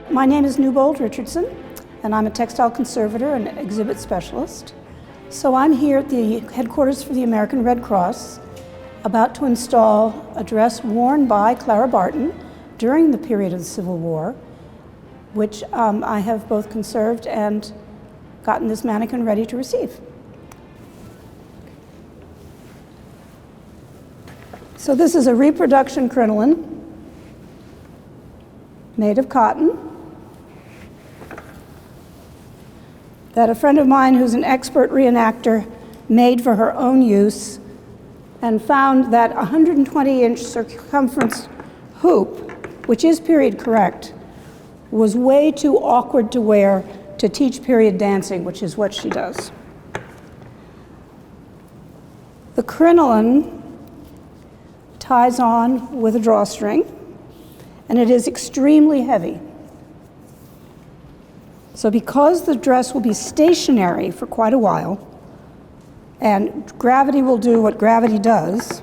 My name is Newbold Richardson, and I'm a textile conservator and exhibit specialist. So I'm here at the headquarters for the American Red Cross, about to install a dress worn by Clara Barton during the period of the Civil War, which I have both conserved and gotten this mannequin ready to receive. So this is a reproduction crinoline made of cotton that a friend of mine who's an expert reenactor made for her own use, and found that 120-inch circumference hoop, which is period correct, was way too awkward to wear to teach period dancing, which is what she does. The crinoline ties on with a drawstring, and it is extremely heavy. So because the dress will be stationary for quite a while, and gravity will do what gravity does,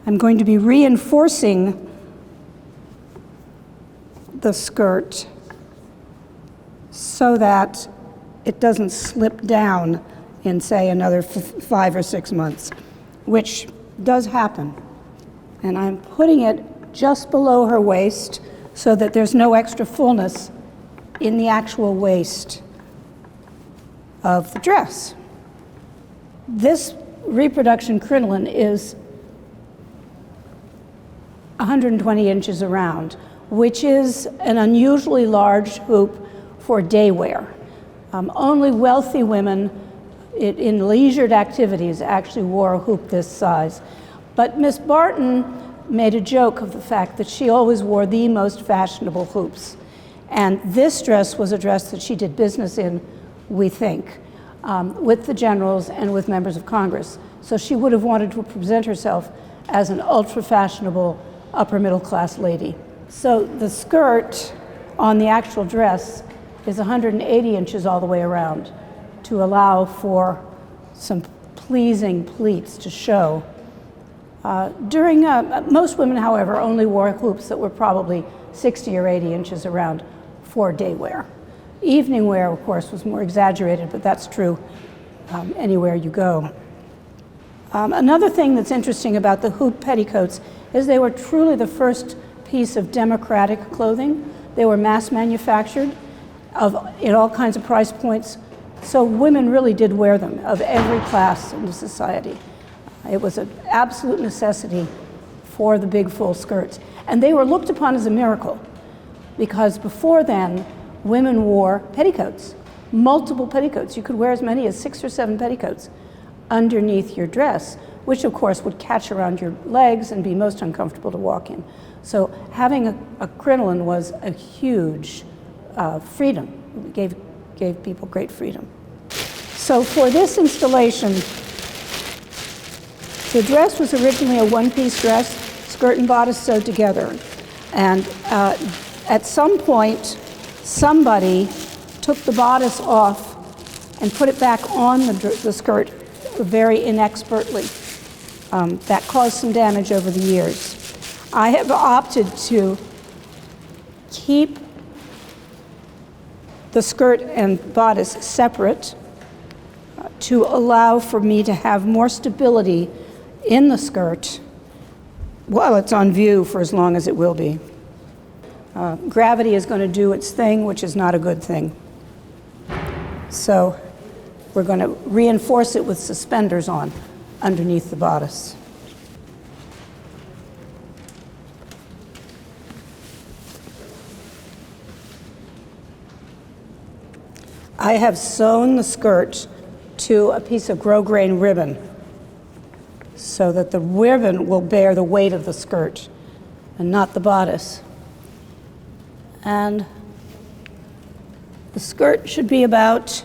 I'm going to be reinforcing the skirt so that it doesn't slip down in, say, another 5 or 6 months, which does happen. And I'm putting it just below her waist so that there's no extra fullness in the actual waist of the dress. This reproduction crinoline is 120 inches around, which is an unusually large hoop for day wear. Only wealthy women in leisured activities actually wore a hoop this size. But Miss Barton made a joke of the fact that she always wore the most fashionable hoops. And this dress was a dress that she did business in, we think, with the generals and with members of Congress. So she would have wanted to present herself as an ultra-fashionable upper middle class lady. So the skirt on the actual dress is 180 inches all the way around to allow for some pleasing pleats to show. Most women, however, only wore hoops that were probably 60 or 80 inches around for day wear. Evening wear, of course, was more exaggerated, but that's true anywhere you go. Another thing that's interesting about the hoop petticoats is they were truly the first piece of democratic clothing. They were mass manufactured in all kinds of price points, so women really did wear them of every class in the society. It was an absolute necessity for the big full skirts. And they were looked upon as a miracle, because before then, women wore petticoats, multiple petticoats. You could wear as many as 6 or 7 petticoats underneath your dress, which of course would catch around your legs and be most uncomfortable to walk in. So having a crinoline was a huge freedom. It gave people great freedom. So for this installation, the dress was originally a one-piece dress, skirt and bodice sewed together. And at some point, somebody took the bodice off and put it back on the skirt very inexpertly. That caused some damage over the years. I have opted to keep the skirt and bodice separate to allow for me to have more stability in the skirt while it's on view for as long as it will be. Gravity is going to do its thing, which is not a good thing. So we're going to reinforce it with suspenders on underneath the bodice. I have sewn the skirt to a piece of grosgrain ribbon so that the ribbon will bear the weight of the skirt and not the bodice. And the skirt should be about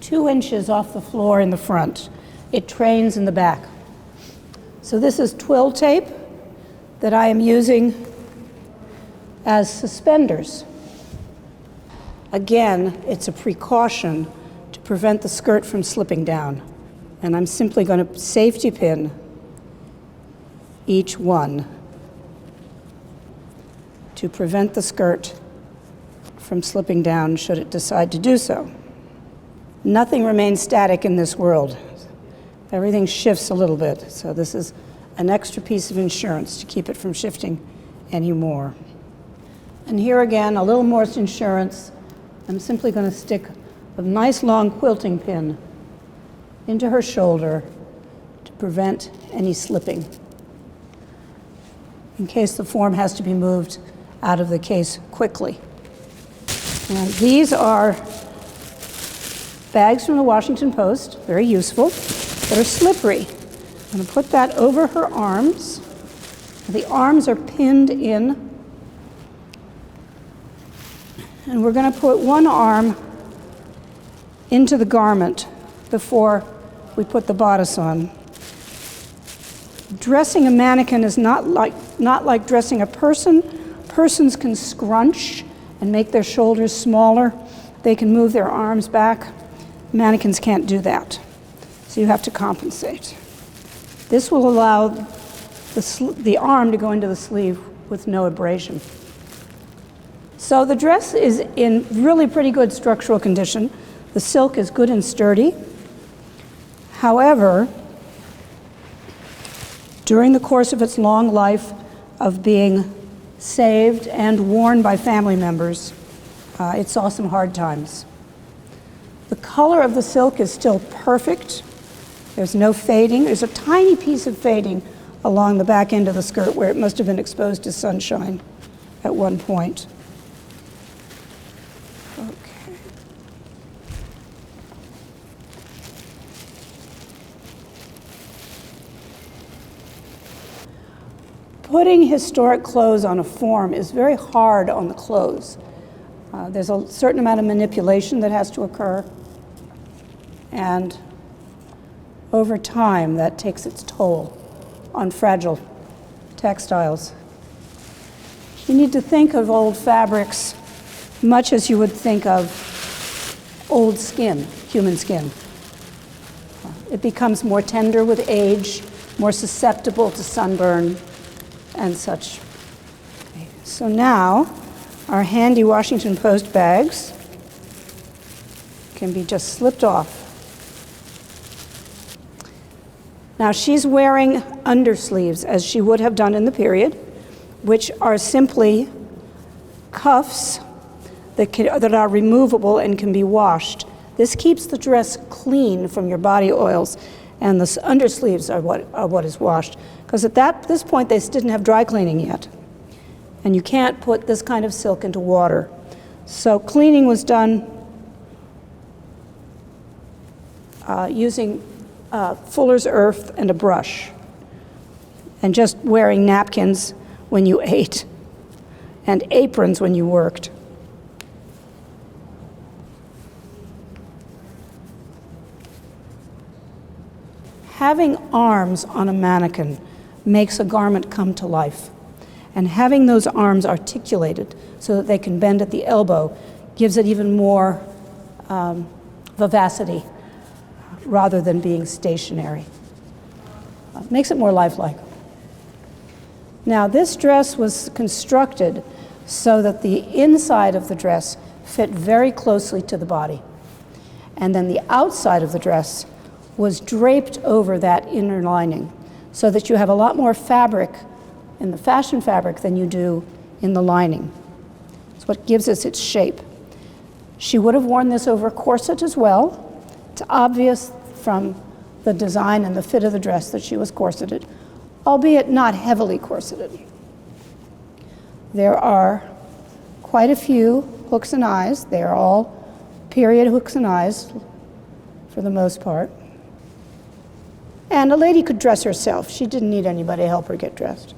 2 inches off the floor in the front. It trains in the back. So this is twill tape that I am using as suspenders. Again, it's a precaution to prevent the skirt from slipping down. And I'm simply going to safety pin each one to prevent the skirt from slipping down should it decide to do so. Nothing remains static in this world. Everything shifts a little bit, so this is an extra piece of insurance to keep it from shifting anymore. And here again, a little more insurance. I'm simply going to stick a nice long quilting pin into her shoulder to prevent any slipping, in case the form has to be moved out of the case quickly. And these are bags from the Washington Post, very useful, that are slippery. I'm going to put that over her arms. The arms are pinned in. And we're going to put one arm into the garment before we put the bodice on. Dressing a mannequin is not like dressing a person. Persons can scrunch and make their shoulders smaller. They can move their arms back. Mannequins can't do that. So you have to compensate. This will allow the arm to go into the sleeve with no abrasion. So the dress is in really pretty good structural condition. The silk is good and sturdy. However, during the course of its long life of being saved and worn by family members, it saw some hard times. The color of the silk is still perfect. There's no fading. There's a tiny piece of fading along the back end of the skirt where it must have been exposed to sunshine at one point. Okay. Putting historic clothes on a form is very hard on the clothes. There's a certain amount of manipulation that has to occur, and over time that takes its toll on fragile textiles. You need to think of old fabrics much as you would think of old skin, human skin. It becomes more tender with age, more susceptible to sunburn and such. Okay. So now our handy Washington Post bags can be just slipped off. Now she's wearing undersleeves, as she would have done in the period, which are simply cuffs that are removable and can be washed. This keeps the dress clean from your body oils, and the undersleeves are what is washed. Because at this point, they didn't have dry cleaning yet. And you can't put this kind of silk into water. So cleaning was done using fuller's earth and a brush, and just wearing napkins when you ate, and aprons when you worked. Having arms on a mannequin makes a garment come to life. And having those arms articulated so that they can bend at the elbow gives it even more vivacity rather than being stationary. Makes it more lifelike. Now, this dress was constructed so that the inside of the dress fit very closely to the body. And then the outside of the dress was draped over that inner lining, so that you have a lot more fabric in the fashion fabric than you do in the lining. It's what gives us its shape. She would have worn this over a corset as well. It's obvious from the design and the fit of the dress that she was corseted, albeit not heavily corseted. There are quite a few hooks and eyes. They are all period hooks and eyes for the most part. And a lady could dress herself. She didn't need anybody to help her get dressed.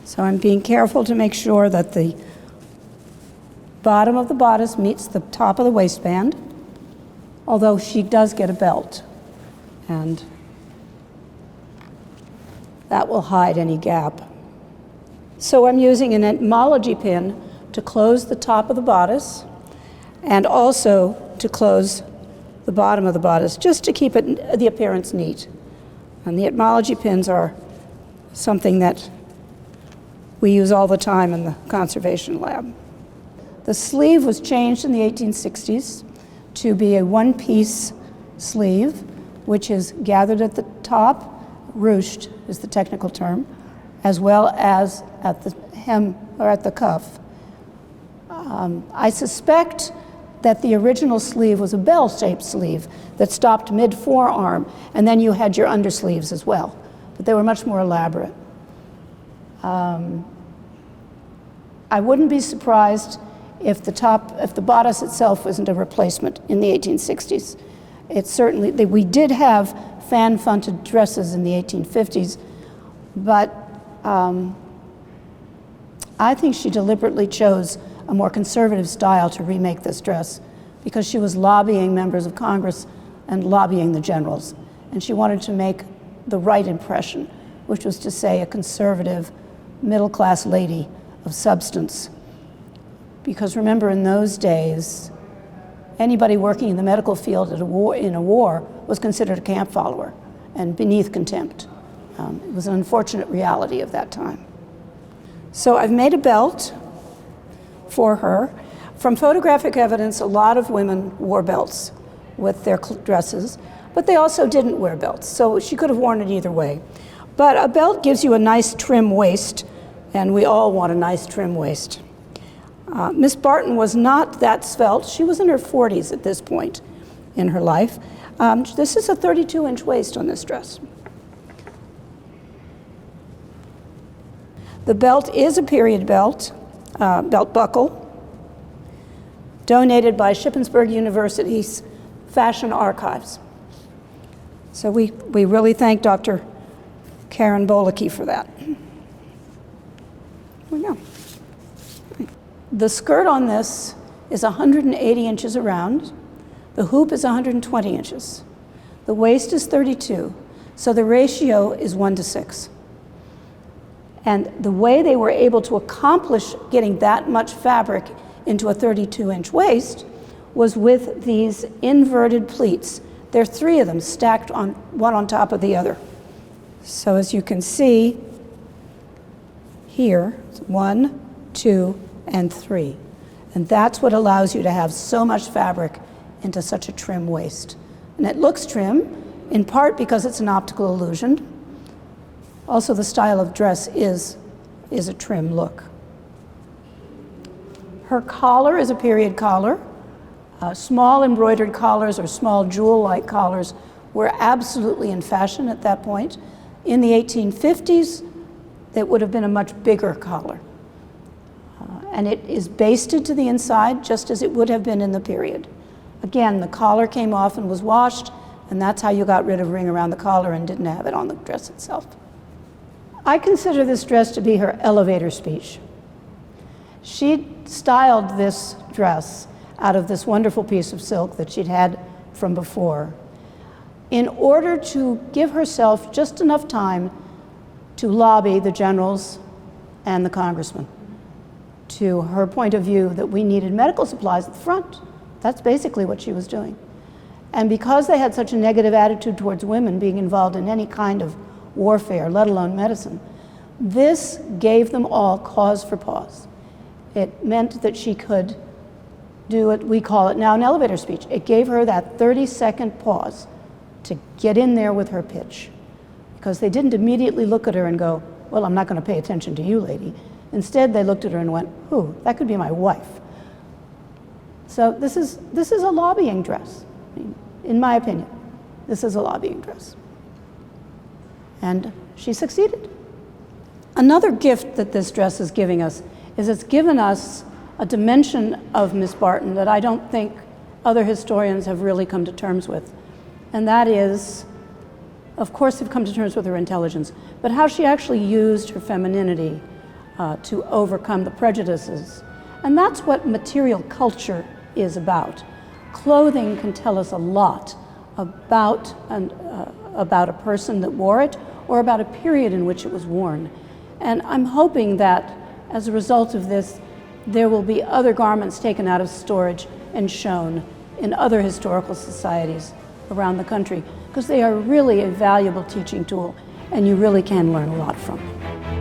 So I'm being careful to make sure that the bottom of the bodice meets the top of the waistband, although she does get a belt, and that will hide any gap. So I'm using an etymology pin to close the top of the bodice, and also to close the bottom of the bodice, just to keep the appearance neat. And the etymology pins are something that we use all the time in the conservation lab. The sleeve was changed in the 1860s to be a one-piece sleeve, which is gathered at the top, ruched is the technical term, as well as at the hem or at the cuff. I suspect that the original sleeve was a bell-shaped sleeve that stopped mid-forearm, and then you had your undersleeves as well, but they were much more elaborate. I wouldn't be surprised if the bodice itself wasn't a replacement in the 1860s. It's certainly, we did have fan-fronted dresses in the 1850s, but I think she deliberately chose a more conservative style to remake this dress because she was lobbying members of Congress and lobbying the generals. And she wanted to make the right impression, which was to say a conservative, middle-class lady of substance. Because remember, in those days, anybody working in the medical field in a war was considered a camp follower and beneath contempt. It was an unfortunate reality of that time. So I've made a belt for her. From photographic evidence, a lot of women wore belts with their dresses, but they also didn't wear belts, so she could have worn it either way. But a belt gives you a nice trim waist, and we all want a nice trim waist. Miss Barton was not that svelte. She was in her 40s at this point in her life. This is a 32-inch waist on this dress. The belt is a period belt, belt buckle, donated by Shippensburg University's Fashion Archives. So we really thank Dr. Karen Bolicki for that. Here we go. The skirt on this is 180 inches around. The hoop is 120 inches. The waist is 32, so the ratio is 1:6. And the way they were able to accomplish getting that much fabric into a 32-inch waist was with these inverted pleats. There are 3 of them stacked on one on top of the other. So as you can see here, 1, 2, and 3. And that's what allows you to have so much fabric into such a trim waist. And it looks trim, in part because it's an optical illusion. Also, the style of dress is a trim look. Her collar is a period collar. Small embroidered collars or small jewel-like collars were absolutely in fashion at that point. In the 1850s, it would have been a much bigger collar. And it is basted to the inside just as it would have been in the period. Again, the collar came off and was washed, and that's how you got rid of ring around the collar and didn't have it on the dress itself. I consider this dress to be her elevator speech. She styled this dress out of this wonderful piece of silk that she'd had from before in order to give herself just enough time to lobby the generals and the congressmen to her point of view that we needed medical supplies at the front. That's basically what she was doing. And because they had such a negative attitude towards women being involved in any kind of warfare, let alone medicine, this gave them all cause for pause. It meant that she could do what we call it now an elevator speech. It gave her that 30-second pause to get in there with her pitch, because they didn't immediately look at her and go, well, I'm not going to pay attention to you, lady. Instead, they looked at her and went, ooh, that could be my wife. So this is a lobbying dress. I mean, in my opinion, this is a lobbying dress. And she succeeded. Another gift that this dress is giving us is it's given us a dimension of Miss Barton that I don't think other historians have really come to terms with. And that is, of course, they've come to terms with her intelligence, but how she actually used her femininity to overcome the prejudices. And that's what material culture is about. Clothing can tell us a lot about a person that wore it or about a period in which it was worn. And I'm hoping that as a result of this, there will be other garments taken out of storage and shown in other historical societies around the country, because they are really a valuable teaching tool and you really can learn a lot from them.